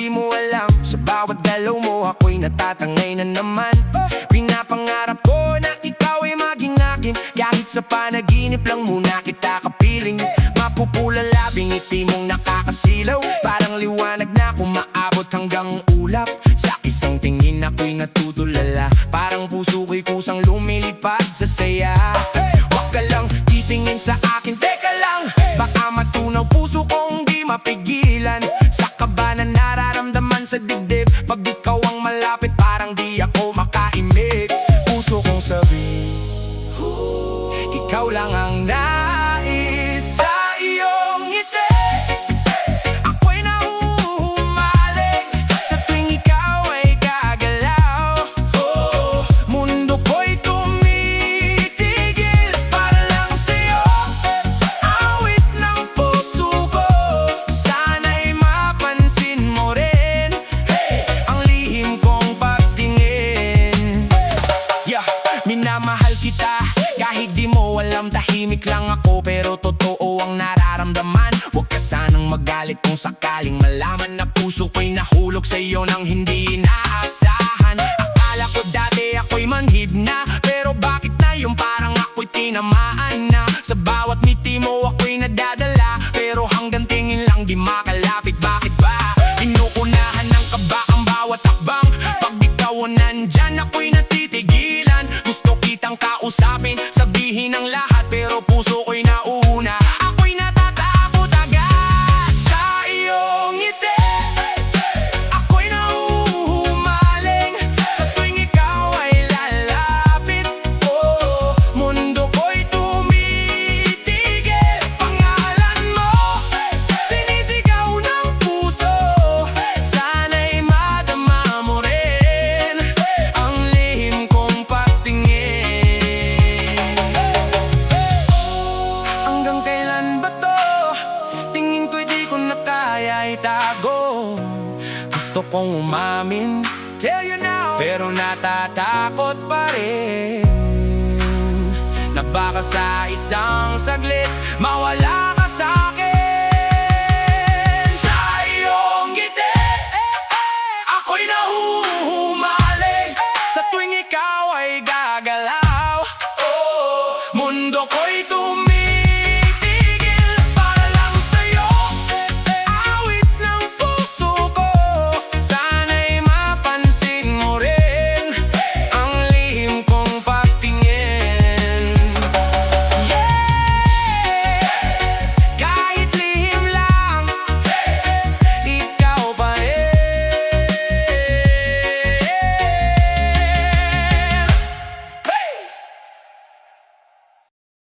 di mo alam, sa bawat galaw mo ako'y natatangay na naman. Pinapangarap ko na ikaw ay maging akin, kahit sa panaginip lang muna kita kapiling. Mapupula labing ngiti mong nakakasilaw, parang liwanag na kumaabot hanggang ulap. Sa isang tingin ako'y natutulala, parang puso ko'y kusang lumilipad sa saya. Wag ka lang titingin sa akin, teka lang, baka matunaw puso kong di mapigilan. Sa kaba na nararamdaman sa dibdib, pag ikaw ang malapit parang di ako makaimik. Puso kong sabi, ikaw lang ang nais sa iyong ngiti. Ako'y nahuhumaling sa tuwing ikaw ay gagalaw. Mundo ko'y tumitigil para lang sa'yo. Awit ng puso ko, sana'y mapansin mo rin ang lihim kong pagtingin. Minamahal kita kahit di mo alam, tahimik lang ako pero totoo ang nararamdaman. Huwag ka sanang magalit kung sakaling malaman na puso ko'y nahulog sa'yo nang hindi inaasahan. Akala ko dati ako'y manhid na, pero bakit na yung parang ako'y tinamaan na? Sa bawat ngiti mo ako'y nadadala, pero hanggang tingin lang di makalapit. Bakit ba? Inuunahan ng kaba ang bawat takbang, pag ikaw nandyan ako'y natitigilan. Gusto kitang kausapin, sabihin ang lahat, pero puso ko'y nauna. Ako'y natatakot agad sa iyong ngiti. Ako'y nahuhumaling sa tuwing ikaw ay lalapit. Mundo ko'y tumitigil, pangalan mo sinisigaw ng puso. Sana'y madama mo rin ang lihim kong pagtingin. Hanggang kailan ba to? Tingin ko'y di ko na kaya itago. Gusto kong umamin, tell you now, pero natatakot pa rin na baka sa isang saglit mawala